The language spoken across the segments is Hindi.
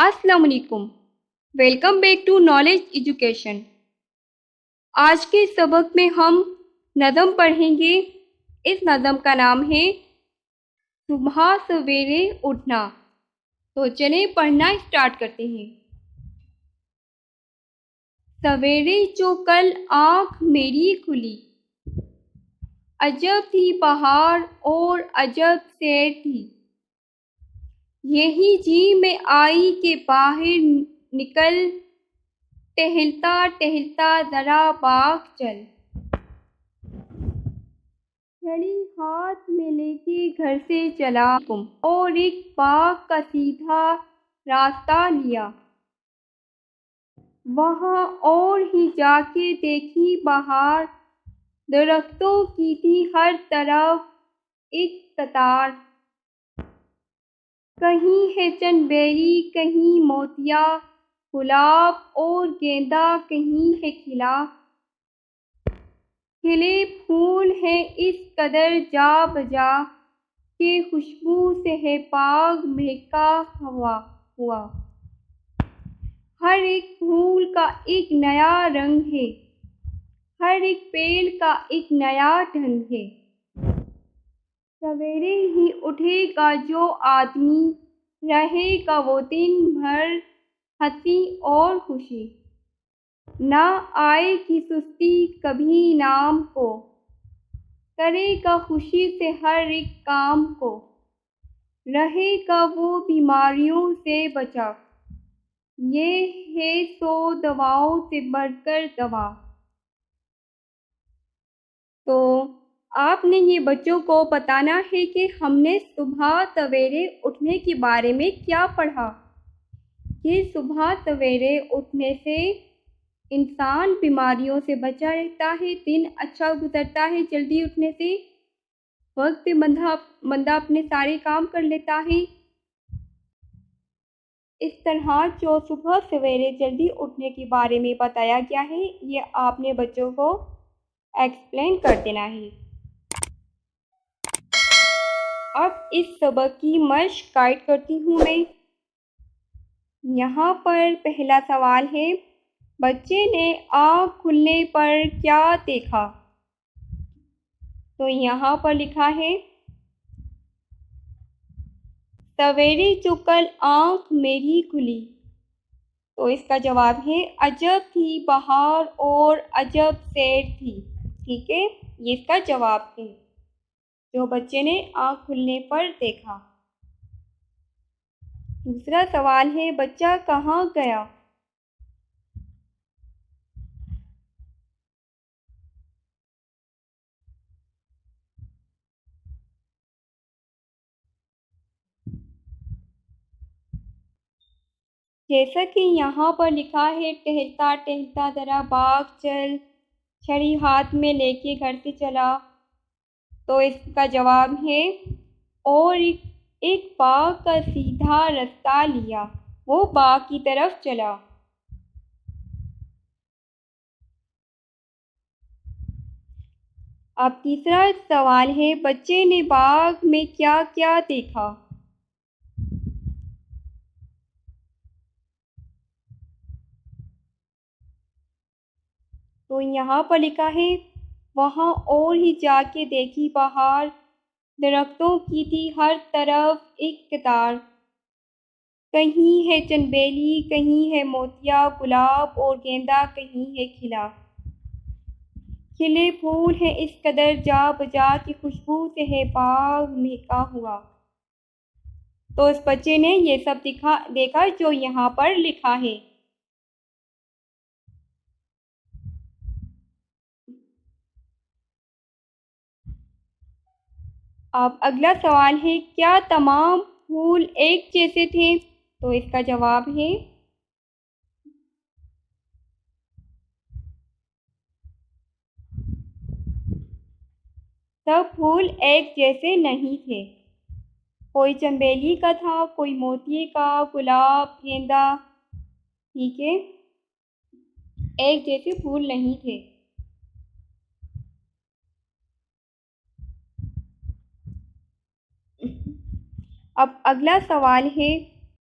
अस्सलाम वालेकुम। Welcome back to knowledge education. आज के सबक में हम नज़म पढ़ेंगे। इस नज़म का नाम है सुबह सवेरे उठना। तो चलें पढ़ना स्टार्ट करते हैं। सवेरे जो कल आँख मेरी खुली, अजब थी बहार और अजब सैर थी। यही जी में आई के बाहर निकल, टहलता टहलता ज़रा बाग चल। छड़ी हाथ में लेके घर से चला और एक बाग का सीधा रास्ता लिया। वहाँ और ही जाके देखी बहार, दरख्तों की थी हर तरफ एक कतार। कहीं है चंदबेरी, कहीं मोतिया, गुलाब और गेंदा कहीं है खिला। खिले फूल है इस कदर जा बजा के खुशबू से है बाग महका हुआ। हर एक फूल का एक नया रंग है, हर एक पेड़ का एक नया ढंग है। सवेरे ही उठेगा जो आदमी, रहेगा वो दिन भर हंसी और खुशी। ना आएगी सुस्ती कभी नाम को, करेगा खुशी से हर एक काम को। रहेगा वो बीमारियों से बचा, ये है 100 दवाओं से बढ़कर दवा। तो आपने ये बच्चों को बताना है कि हमने सुबह सवेरे उठने के बारे में क्या पढ़ा। कि सुबह सवेरे उठने से इंसान बीमारियों से बचा रहता है, दिन अच्छा गुजरता है। जल्दी उठने से वक्त पे बंदा अपने सारे काम कर लेता है। इस तरह जो सुबह सवेरे जल्दी उठने के बारे में बताया गया है, ये आपने बच्चों को एक्सप्लेन कर देना है। अब इस सबक की मश्क गाइड करती हूँ मैं। यहाँ पर पहला सवाल है, बच्चे ने आँख खुलने पर क्या देखा। तो यहाँ पर लिखा है, सवेरे जो कल आँख मेरी खुली। तो इसका जवाब है, अजब थी बहार और अजब सैर थी। ठीक है, ये इसका जवाब है जो बच्चे ने आँख खुलने पर देखा। दूसरा सवाल है, बच्चा कहाँ गया। जैसा कि यहाँ पर लिखा है, टहलता टहलता ज़रा बाग चल, छड़ी हाथ में लेके घर से चला। तो इसका जवाब है, और एक बाग का सीधा रास्ता लिया, वो बाग की तरफ चला। अब तीसरा सवाल है, बच्चे ने बाग में क्या क्या देखा। तो यहाँ पर लिखा है, वहाँ और ही जाके देखी बहार, दरख्तों की थी हर तरफ एक कतार। कहीं है चंदबेली, कहीं है मोतिया, गुलाब और गेंदा कहीं है खिला। खिले फूल है इस कदर जा बजा की खुशबू से है बाग महका हुआ। तो इस बच्चे ने ये सब देखा जो यहाँ पर लिखा है। अब अगला सवाल है, क्या तमाम फूल एक जैसे थे। तो इसका जवाब है, सब फूल एक जैसे नहीं थे। कोई चंबेली का था, कोई मोतिये का, गुलाब, गेंदा। ठीक है, एक जैसे फूल नहीं थे। अब अगला सवाल है,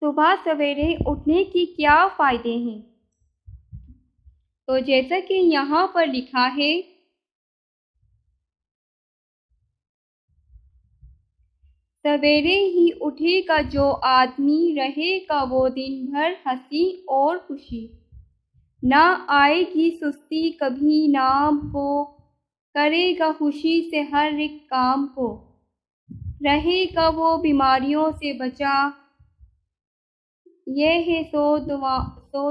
सुबह सवेरे उठने के क्या फ़ायदे हैं? तो जैसा कि यहाँ पर लिखा है, सवेरे ही उठेगा जो आदमी, रहेगा वो दिन भर हंसी और खुशी। ना आएगी सुस्ती कभी नाम को, करेगा खुशी से हर एक काम को। रहेगा वो बीमारियों से बचा, ये है सौ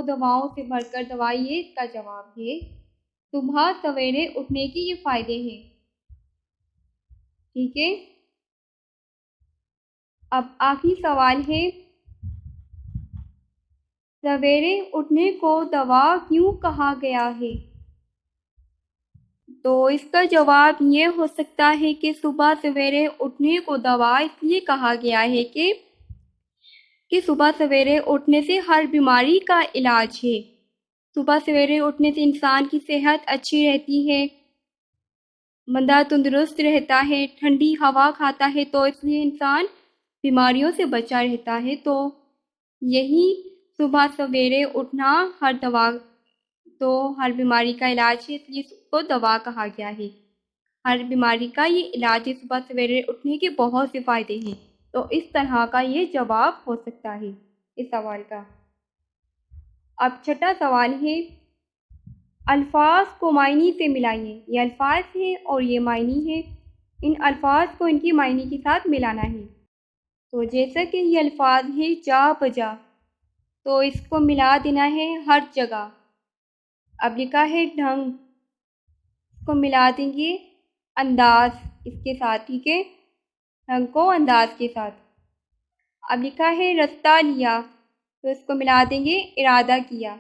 दवाओं से भरकर दवा। ये इसका जवाब है। सुबह सवेरे उठने के ये फ़ायदे हैं। ठीक है, अब आखिरी सवाल है, सवेरे उठने को दवा क्यों कहा गया है? तो इसका जवाब ये हो सकता है कि सुबह सवेरे उठने को दवा इसलिए कहा गया है कि सुबह सवेरे उठने से हर बीमारी का इलाज है। सुबह सवेरे उठने से इंसान की सेहत अच्छी रहती है, बंदा तंदुरुस्त रहता है, ठंडी हवा खाता है, तो इसलिए इंसान बीमारियों से बचा रहता है। तो यही सुबह सवेरे उठना हर बीमारी का इलाज है, इसलिए इसको दवा कहा गया है। हर बीमारी का ये इलाज है। सुबह सवेरे उठने के बहुत से फ़ायदे हैं। तो इस तरह का ये जवाब हो सकता है इस सवाल का। अब छठा सवाल है, अल्फाज को मायने से मिलाइए। ये अल्फाज है और ये मायने है। इन अल्फाज को इनकी मायने के साथ मिलाना है। तो जैसा कि ये अल्फाज है जा बजा, तो इसको मिला देना है हर जगह। अब लिखा है ढंग, इसको मिला देंगे अंदाज इसके साथ। ठीक है, ढंग को अंदाज के साथ। अब लिखा है रास्ता लिया, तो इसको मिला देंगे इरादा किया,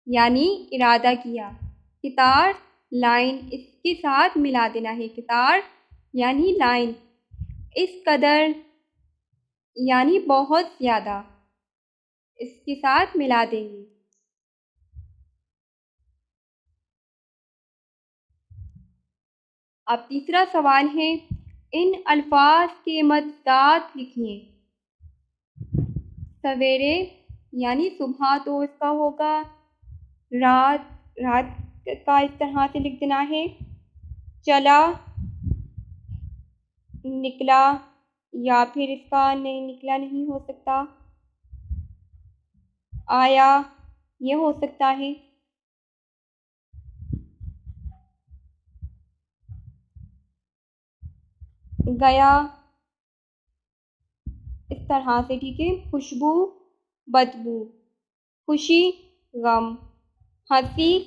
यानी इरादा किया। कितार लाइन, इसके साथ मिला देना है कितार यानी लाइन। इस कदर यानी बहुत ज़्यादा, इसके साथ मिला देंगे। अब तीसरा सवाल है, इन अल्फाज के मददात लिखिए। सवेरे यानी सुबह, तो इसका होगा रात, रात का इस तरह से लिख देना है। चला, निकला, या फिर इसका नहीं, निकला नहीं हो सकता, आया ये हो सकता है। गया इस तरह से। ठीक है, खुशबू, बदबू, खुशी, गम, हंसी,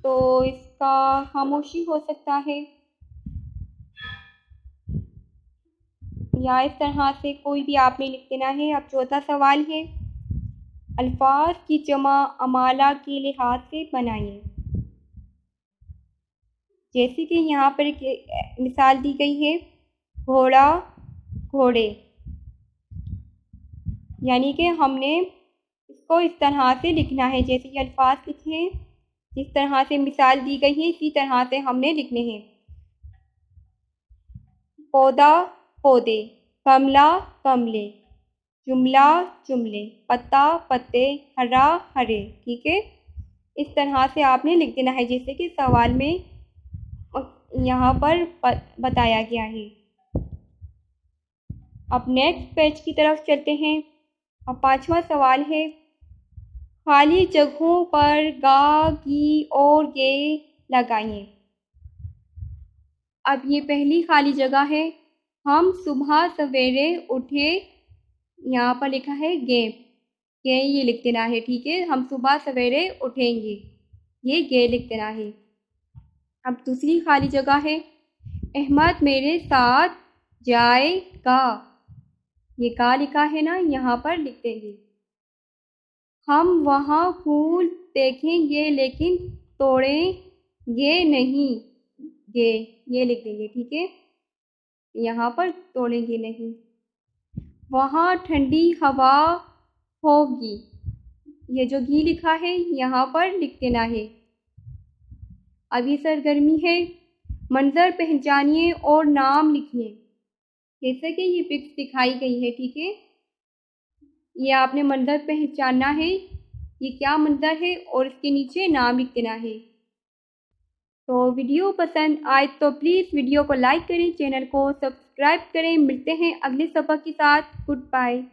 तो इसका खामोशी हो सकता है, या इस तरह से कोई भी आपने लिख देना है। अब चौथा सवाल है, अल्फाज की जमा अमाला के लिहाज से बनाइए। जैसे कि यहाँ पर एक मिसाल दी गई है, घोड़ा, घोड़े, यानी कि हमने इसको इस तरह से लिखना है। जैसे ये अल्फाज लिखे हैं, जिस तरह से मिसाल दी गई है, इसी तरह से हमने लिखने हैं। पौधा, पौधे, गमला, गमले, जुमला, जुमले, पत्ता, पत्ते, हरा, हरे। ठीक है, इस तरह से आपने लिख देना है, जैसे कि सवाल में यहाँ पर बताया गया है। अब नेक्स्ट पेज की तरफ चलते हैं। अब पांचवा सवाल है, खाली जगहों पर गा, गी और गे लगाइए। अब ये पहली खाली जगह है, हम सुबह सवेरे उठे, यहाँ पर लिखा है गे, गे ये लिख देना है। ठीक है, हम सुबह सवेरे उठेंगे, ये गे लिख देना है। अब दूसरी खाली जगह है, अहमद मेरे साथ जाएगा, ये गा लिखा है ना, यहाँ पर लिख देंगे। हम वहाँ फूल देखेंगे लेकिन तोड़ेंगे नहीं, गे ये लिख देंगे। ठीक है, यहाँ पर तोड़ेंगे नहीं। वहाँ ठंडी हवा होगी, ये जो घी लिखा है यहाँ पर लिख देना है। अब ये सरगर्मी है, मंजर पहचानिए और नाम लिखिए। जैसे कि ये पिक्स दिखाई गई है। ठीक है, ये आपने मंज़र पहचानना है, ये क्या मंज़र है और इसके नीचे नाम लिख देना है। तो वीडियो पसंद आए तो प्लीज़ वीडियो को लाइक करें, चैनल को सब्सक्राइब करें। मिलते हैं अगले सबक के साथ। Good bye.